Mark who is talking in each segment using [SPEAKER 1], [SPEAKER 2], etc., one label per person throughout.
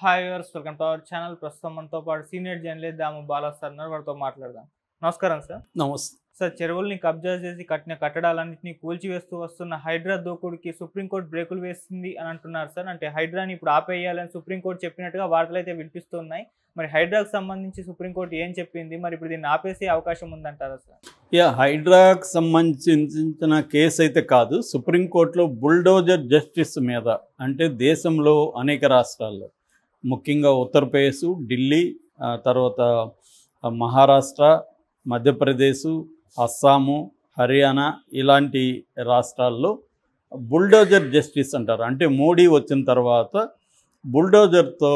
[SPEAKER 1] Hi viewers, welcome to our channel. ప్రస్తుతం మనతో పాటు సీనియర్ జర్నలిస్ట్ దాము బాలా సార్ ఉన్నారు. వారితో మాట్లాడదాం. నమస్కారం సార్.
[SPEAKER 2] నమస్తే.
[SPEAKER 1] సార్, చెరువుల్ని కబ్జా చేసి కట్టిన కట్టడాలన్నింటినీ కూల్చివేస్తూ వస్తున్న హైడ్రా దూకుడికి సుప్రీంకోర్టు బ్రేకులు వేస్తుంది అని అంటున్నారు సార్. అంటే హైడ్రాని ఇప్పుడు ఆపేయాలని సుప్రీంకోర్టు చెప్పినట్టుగా వార్తలు అయితే వినిపిస్తున్నాయి. మరి హైడ్రాకు సంబంధించి సుప్రీంకోర్టు ఏం చెప్పింది? మరి ఇప్పుడు దీన్ని ఆపేసే అవకాశం ఉందంటారా సార్?
[SPEAKER 2] హైడ్రాకు సంబంధించిన కేసు అయితే కాదు. సుప్రీంకోర్టులో బుల్డోజర్ జస్టిస్ మీద, అంటే దేశంలో అనేక రాష్ట్రాల్లో, ముఖ్యంగా ఉత్తరప్రదేశ్, ఢిల్లీ, తర్వాత మహారాష్ట్ర, మధ్యప్రదేశ్, అస్సాము, హర్యానా ఇలాంటి రాష్ట్రాల్లో బుల్డోజర్ జస్టిస్ అంటారు. అంటే మోడీ వచ్చిన తర్వాత బుల్డోజర్తో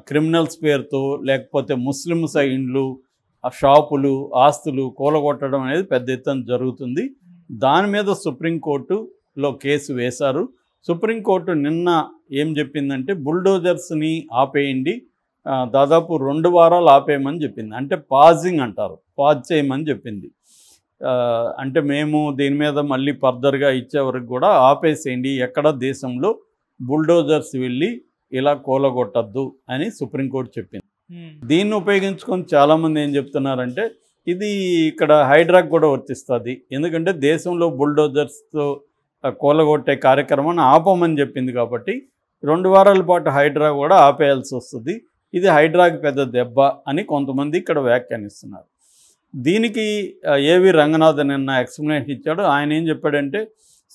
[SPEAKER 2] క్రిమినల్స్ పేరుతో, లేకపోతే ముస్లిమ్స్ ఇండ్లు, షాపులు, ఆస్తులు కూలగొట్టడం అనేది పెద్ద ఎత్తున జరుగుతుంది. దాని మీద సుప్రీంకోర్టులో కేసు వేశారు. సుప్రీంకోర్టు నిన్న ఏం చెప్పిందంటే బుల్డోజర్స్ని ఆపేయండి, దాదాపు 2 వారాలు ఆపేయమని చెప్పింది. అంటే పాజింగ్ అంటారు, పాజ్ చేయమని చెప్పింది. అంటే మేము దీని మీద మళ్ళీ ఫర్దర్గా ఇచ్చే వరకు కూడా ఆపేసేయండి, ఎక్కడ దేశంలో బుల్డోజర్స్ వెళ్ళి ఇలా కూలగొట్టద్దు అని సుప్రీంకోర్టు చెప్పింది. దీన్ని ఉపయోగించుకొని చాలామంది ఏం చెప్తున్నారంటే ఇది ఇక్కడ హైడ్రాకు కూడా వర్తిస్తుంది. ఎందుకంటే దేశంలో బుల్డోజర్స్తో కూలగొట్టే కార్యక్రమాన్ని ఆపమని చెప్పింది కాబట్టి 2 వారాల పాటు హైడ్రా కూడా ఆపేయాల్సి వస్తుంది. ఇది హైడ్రాకి పెద్ద దెబ్బ అని కొంతమంది ఇక్కడ వ్యాఖ్యానిస్తున్నారు. దీనికి ఏవి రంగనాథన్ నిన్న ఎక్స్ప్లెనేషన్ ఇచ్చాడు. ఆయన ఏం చెప్పాడంటే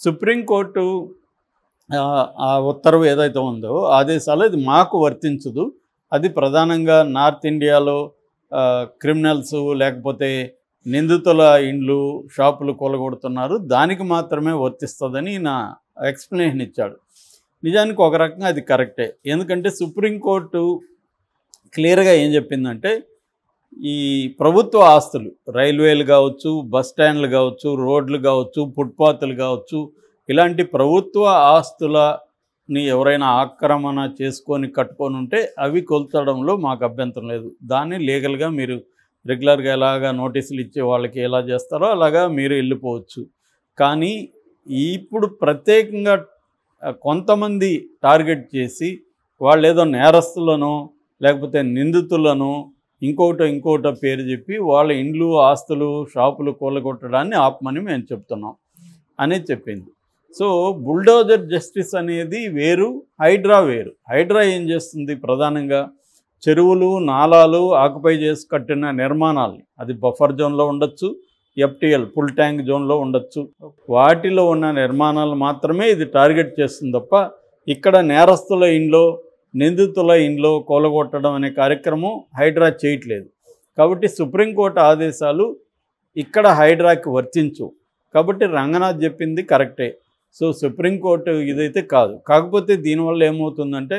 [SPEAKER 2] సుప్రీంకోర్టు ఆ ఉత్తర్వు ఏదైతే ఉందో ఆదేశాలు ఇది మాకు వర్తించదు, అది ప్రధానంగా నార్త్ ఇండియాలో క్రిమినల్స్ లేకపోతే నిందితుల ఇండ్లు, షాపులు కూలగొడుతున్నారు, దానికి మాత్రమే వర్తిస్తుందని నా ఎక్స్ప్లెనేషన్ ఇచ్చాడు. నిజానికి ఒక రకంగా అది కరెక్టే. ఎందుకంటే సుప్రీంకోర్టు క్లియర్గా ఏం చెప్పిందంటే ఈ ప్రభుత్వ ఆస్తులు, రైల్వేలు కావచ్చు, బస్ స్టాండ్లు కావచ్చు, రోడ్లు కావచ్చు, ఫుట్పాత్లు కావచ్చు, ఇలాంటి ప్రభుత్వ ఆస్తులని ఎవరైనా ఆక్రమణ చేసుకొని కట్టుకొని ఉంటే అవి కొల్చడంలో మాకు అభ్యంతరం లేదు. దాన్ని లీగల్గా మీరు రెగ్యులర్గా ఎలాగా నోటీసులు ఇచ్చే వాళ్ళకి ఎలా చేస్తారో అలాగా మీరు వెళ్ళిపోవచ్చు. కానీ ఇప్పుడు ప్రత్యేకంగా కొంతమంది టార్గెట్ చేసి వాళ్ళు ఏదో నేరస్తులను లేకపోతే నిందితులను ఇంకోటో పేరు చెప్పి వాళ్ళ ఇండ్లు, ఆస్తులు, షాపులు కూలగొట్టడాన్ని ఆపమని మేము చెప్తున్నాం అనేది చెప్పింది. సో బుల్డోజర్ జస్టిస్ అనేది వేరు, హైడ్రా వేరు. హైడ్రా ఏం చేస్తుంది? ప్రధానంగా చెరువులు, నాలాలు ఆక్యుపై చేసి కట్టిన నిర్మాణాలు, అది బఫర్ జోన్లో ఉండొచ్చు, FTL ఫుల్ ట్యాంక్ జోన్లో ఉండొచ్చు, వాటిలో ఉన్న నిర్మాణాలు మాత్రమే ఇది టార్గెట్ చేస్తుంది తప్ప ఇక్కడ నేరస్తుల ఇండ్లో, నిందితుల ఇండ్లో కూలగొట్టడం అనే కార్యక్రమం హైడ్రా చేయట్లేదు. కాబట్టి సుప్రీంకోర్టు ఆదేశాలు ఇక్కడ హైడ్రాకి వర్తించు. కాబట్టి రంగనాథ్ చెప్పింది కరెక్టే. సో సుప్రీంకోర్టు ఇదైతే కాదు. కాకపోతే దీనివల్ల ఏమవుతుందంటే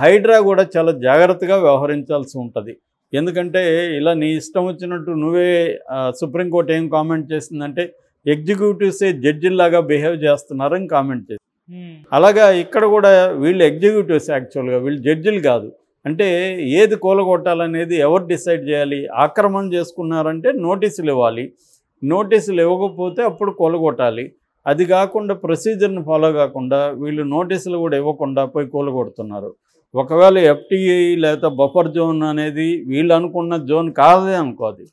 [SPEAKER 2] హైడ్రా కూడా చాలా జాగ్రత్తగా వ్యవహరించాల్సి ఉంటుంది. ఎందుకంటే ఇలా నీ ఇష్టం వచ్చినట్టు నువ్వే, సుప్రీంకోర్టు ఏం కామెంట్ చేసిందంటే ఎగ్జిక్యూటివ్సే జడ్జిల్లాగా బిహేవ్ చేస్తున్నారని కామెంట్ చేసింది. అలాగా ఇక్కడ కూడా వీళ్ళు ఎగ్జిక్యూటివ్స్, యాక్చువల్గా వీళ్ళు జడ్జిలు కాదు. అంటే ఏది కూలగొట్టాలనేది ఎవరు డిసైడ్ చేయాలి? ఆక్రమణ చేసుకున్నారంటే నోటీసులు ఇవ్వాలి, నోటీసులు ఇవ్వకపోతే అప్పుడు కూలగొట్టాలి. అది కాకుండా ప్రొసీజర్ని ఫాలో కాకుండా వీళ్ళు నోటీసులు కూడా ఇవ్వకుండా పోయి కూలగొడుతున్నారు. ఒకవేళ FTA లేకపోతే బఫర్ జోన్ అనేది వీళ్ళు అనుకున్న జోన్ కాదే అనుకోది.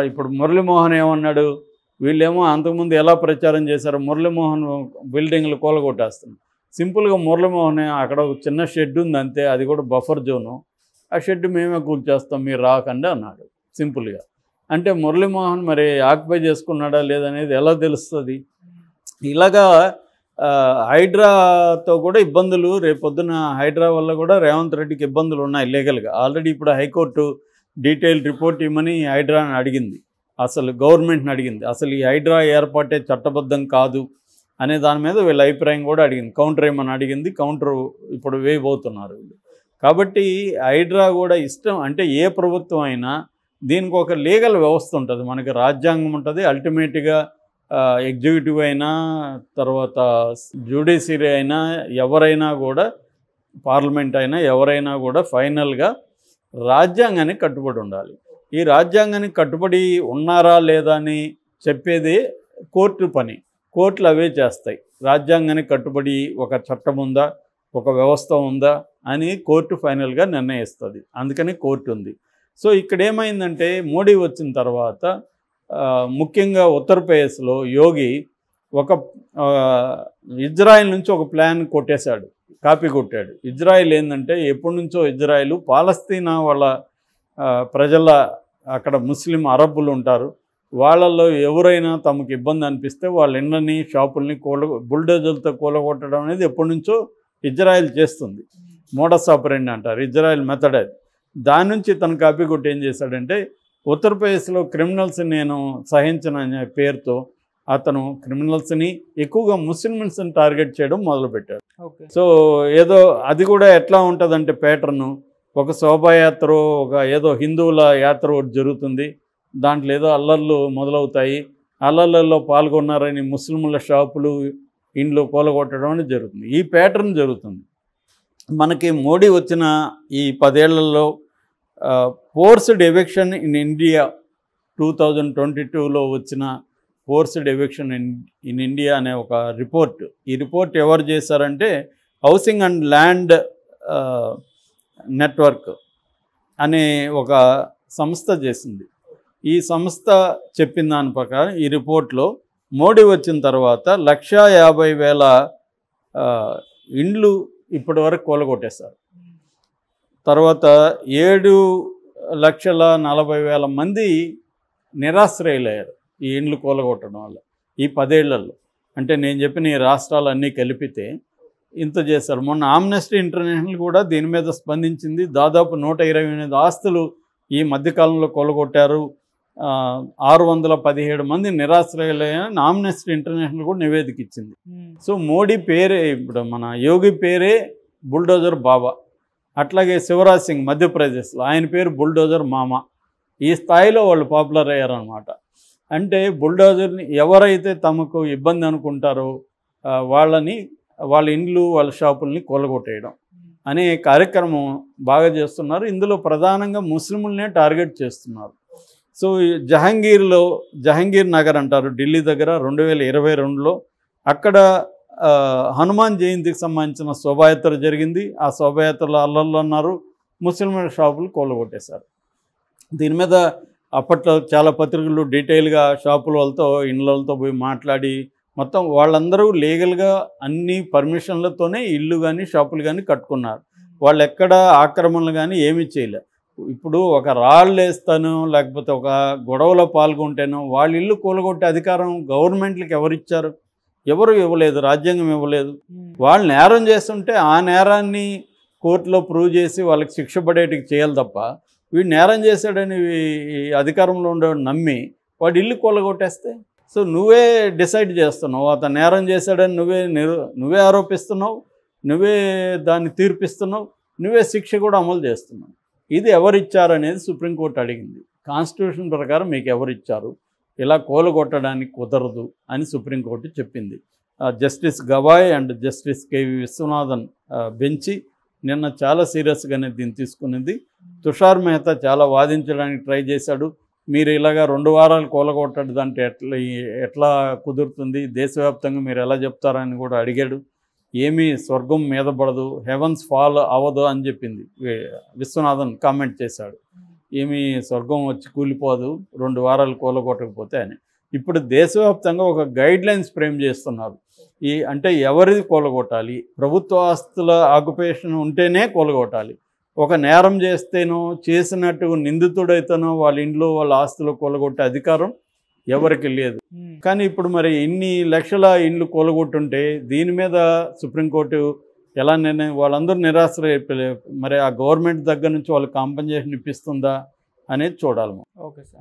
[SPEAKER 2] ఇప్పుడు మురళీమోహన్ ఏమన్నాడు? వీళ్ళేమో అంతకుముందు ఎలా ప్రచారం చేశారు, మురళీమోహన్ బిల్డింగ్లు కూలగొట్టేస్తున్నారు. సింపుల్గా మురళీమోహన్ అక్కడ ఒక చిన్న షెడ్ ఉంది అంతే, అది కూడా బఫర్ జోను, ఆ షెడ్ మేమే కూల్చేస్తాం మీరు రాకండి అన్నాడు సింపుల్గా. అంటే మురళీమోహన్ మరి ఆక్యుపై చేసుకున్నాడా లేదనేది ఎలా తెలుస్తుంది? ఇలాగా హైడ్రాతో కూడా ఇబ్బందులు, రేపొద్దున హైడ్రా వల్ల కూడా రేవంత్ రెడ్డికి ఇబ్బందులు ఉన్నాయి లీగల్గా. ఆల్రెడీ ఇప్పుడు హైకోర్టు డీటెయిల్ రిపోర్ట్ ఇవ్వమని హైడ్రాని అడిగింది, అసలు గవర్నమెంట్ని అడిగింది. అసలు ఈ హైడ్రా ఏర్పాటే చట్టబద్ధం కాదు అనే దాని మీద వీళ్ళ అభిప్రాయం కూడా అడిగింది. కౌంటర్ ఏమని అడిగింది, కౌంటర్ ఇప్పుడు వేయబోతున్నారు వీళ్ళు. కాబట్టి హైడ్రా కూడా ఇష్టం అంటే ఏ ప్రభుత్వం అయినా దీనికి ఒక లీగల్ వ్యవస్థ ఉంటుంది, మనకి రాజ్యాంగం ఉంటుంది. అల్టిమేట్గా ఎగ్జిక్యూటివ్ అయినా, తర్వాత జ్యుడిషియరీ అయినా, ఎవరైనా కూడా, పార్లమెంట్ అయినా ఎవరైనా కూడా ఫైనల్గా రాజ్యాంగానికి కట్టుబడి ఉండాలి. ఈ రాజ్యాంగానికి కట్టుబడి ఉన్నారా లేదా అని చెప్పేది కోర్టు పని. కోర్టులు అవే చేస్తాయి. రాజ్యాంగానికి కట్టుబడి ఒక చట్టం ఉందా, ఒక వ్యవస్థ ఉందా అని కోర్టు ఫైనల్గా నిర్ణయిస్తుంది. అందుకని కోర్టు ఉంది. సో ఇక్కడ ఏమైందంటే మోడీ వచ్చిన తర్వాత ముఖ్యంగా ఉత్తరప్రదేశ్లో యోగి ఒక ఇజ్రాయెల్ నుంచి ఒక ప్లాన్ కొట్టేశాడు, కాపీ కొట్టాడు. ఇజ్రాయెల్ ఏంటంటే ఎప్పటి నుంచో ఇజ్రాయెల్ పాలస్తీనా వాళ్ళ ప్రజల అక్కడ ముస్లిం అరబ్బులు ఉంటారు, వాళ్ళల్లో ఎవరైనా తమకు ఇబ్బంది అనిపిస్తే వాళ్ళ ఇళ్ళని షాపుల్ని బుల్డోజర్లతో కూలగొట్టడం అనేది ఎప్పటి నుంచో ఇజ్రాయెల్ చేస్తుంది. మోడస్ ఆపరెండి అంటారు, ఇజ్రాయెల్ మెథడ్ అది. దాని నుంచి తను కాపీ కొట్టి ఏం చేశాడంటే ఉత్తరప్రదేశ్లో క్రిమినల్స్ నేను సహించననే పేరుతో అతను క్రిమినల్స్ని ఎక్కువగా ముస్లిమ్స్ని టార్గెట్ చేయడం మొదలుపెట్టాడు. సో ఏదో అది కూడా ఎట్లా ఉంటుందంటే ప్యాటర్ను, ఒక శోభాయాత్ర, ఒక ఏదో హిందువుల యాత్ర ఒకటి జరుగుతుంది, దాంట్లో ఏదో అల్లర్లు మొదలవుతాయి, అల్లర్లలో పాల్గొన్నారని ముస్లింల షాపులు ఇండ్లు కూలగొట్టడం అనేది జరుగుతుంది. ఈ ప్యాటర్న్ జరుగుతుంది. మనకి మోడీ వచ్చిన ఈ 10 ఏళ్లలో ఫోర్స్డ్ ఎవిక్షన్ ఇన్ ఇండియా 2022లో వచ్చిన ఫోర్స్డ్ ఎవిక్షన్ ఇన్ ఇండియా అనే ఒక రిపోర్ట్. ఈ రిపోర్ట్ ఎవరు చేశారంటే హౌసింగ్ అండ్ ల్యాండ్ నెట్వర్క్ అనే ఒక సంస్థ చేసింది. ఈ సంస్థ చెప్పిన దాని ప్రకారం ఈ రిపోర్ట్లో మోడీ వచ్చిన తర్వాత 150,000 ఇండ్లు ఇప్పటి వరకు కూలగొట్టేశారు. తర్వాత 7,40,000 మంది నిరాశ్రయులయ్యారు ఈ ఇండ్లు కూలగొట్టడం వల్ల ఈ 10 ఏళ్లలో. అంటే నేను చెప్పిన ఈ రాష్ట్రాలన్నీ కలిపితే ఇంత చేశారు. మొన్న ఆమ్నెస్టీ ఇంటర్నేషనల్ కూడా దీని మీద స్పందించింది. దాదాపు 128 ఆస్తులు ఈ మధ్యకాలంలో కూలగొట్టారు, 617 మంది నిరాశ్రయులైన ఆమ్నెస్టీ ఇంటర్నేషనల్ కూడా నివేదిక ఇచ్చింది. సో మోడీ పేరే, ఇప్పుడు మన యోగి పేరే బుల్డోజర్ బాబా. అట్లాగే శివరాజ్ సింగ్ మధ్యప్రదేశ్లో ఆయన పేరు బుల్డోజర్ మామ. ఈ స్థాయిలో వాళ్ళు పాపులర్ అయ్యారనమాట. అంటే బుల్డోజర్ని ఎవరైతే తమకు ఇబ్బంది అనుకుంటారో వాళ్ళ ఇండ్లు వాళ్ళ షాపుల్ని కూలగొట్టేయడం అనే కార్యక్రమం బాగా చేస్తున్నారు. ఇందులో ప్రధానంగా ముస్లింలనే టార్గెట్ చేస్తున్నారు. సో జహంగీర్ నగర్ అంటారు ఢిల్లీ దగ్గర 2022లో అక్కడ హనుమాన్ జయంతికి సంబంధించిన శోభాయాత్ర జరిగింది. ఆ శోభాయాత్రలో అల్లర్లు అన్నారు, ముస్లింల షాపులు కూలగొట్టేశారు. దీని మీద అప్పట్లో చాలా పత్రికలు డీటెయిల్గా షాపుల వాళ్ళతో ఇండ్లతో పోయి మాట్లాడి మొత్తం వాళ్ళందరూ లీగల్గా అన్ని పర్మిషన్లతోనే ఇల్లు కానీ షాపులు కానీ కట్టుకున్నారు. వాళ్ళు ఎక్కడ ఆక్రమణలు కానీ ఏమీ చేయలే. ఇప్పుడు ఒక రాళ్ళు వేస్తానో లేకపోతే ఒక గొడవలో పాల్గొంటేనో వాళ్ళ ఇల్లు కూలగొట్టే అధికారం గవర్నమెంట్లకు ఎవరిచ్చారు? ఎవరు ఇవ్వలేదు, రాజ్యాంగం ఇవ్వలేదు. వాళ్ళు నేరం చేస్తుంటే ఆ నేరాన్ని కోర్టులో ప్రూవ్ చేసి వాళ్ళకి శిక్ష పడేటికి చేయాలి తప్ప వీడు నేరం చేశాడని అధికారంలో ఉండేవాడు నమ్మి వాడు ఇల్లు కూలగొట్టేస్తే సో నువ్వే డిసైడ్ చేస్తున్నావు, అతను నేరం చేశాడని నువ్వే ఆరోపిస్తున్నావు, నువ్వే దాన్ని తీర్పిస్తున్నావు, నువ్వే శిక్ష కూడా అమలు చేస్తున్నావు. ఇది ఎవరిచ్చారనేది సుప్రీంకోర్టు అడిగింది. కాన్స్టిట్యూషన్ ప్రకారం మీకు ఎవరిచ్చారు, ఇలా కూలగొట్టడానికి కుదరదు అని సుప్రీంకోర్టు చెప్పింది. Justice Gavai and justice K V Viswanathan బెంచి నిన్న చాలా సీరియస్గానే దీన్ని తీసుకున్నది. తుషార్ మెహతా చాలా వాదించడానికి ట్రై చేశాడు. మీరు ఇలాగా 2 వారాలు కూలగొట్టదు అంటే ఎట్లా కుదురుతుంది, దేశవ్యాప్తంగా మీరు ఎలా చెప్తారని కూడా అడిగాడు. ఏమీ స్వర్గం మీద పడదు, హెవెన్స్ ఫాల్ అవ్వదు అని చెప్పింది విశ్వనాథన్ కామెంట్ చేశాడు. ఏమీ స్వర్గం వచ్చి కూలిపోదు 2 వారాలు కూలగొట్టకపోతే అని. ఇప్పుడు దేశవ్యాప్తంగా ఒక గైడ్లైన్స్ ఫ్రేమ్ చేస్తున్నారు. అంటే ఎవరిది కూలగొట్టాలి, ప్రభుత్వ ఆస్తుల ఆక్యుపేషన్ ఉంటేనే కూలగొట్టాలి. ఒక నేరం చేస్తేనో చేసినట్టు నిందితుడైతేనో వాళ్ళ ఇంట్లో వాళ్ళ ఆస్తులు కూలగొట్టే అధికారం ఎవరికి లేదు. కానీ ఇప్పుడు మరి ఇన్ని లక్షల ఇండ్లు కూలగొట్టుంటే దీని మీద సుప్రీంకోర్టు ఎలా నిర్ణయం, వాళ్ళందరూ నిరాశ్రయ మరి ఆ గవర్నమెంట్ దగ్గర నుంచి వాళ్ళకి కాంపెన్సేషన్ ఇప్పిస్తుందా అనేది చూడాలి.
[SPEAKER 1] Okay sir.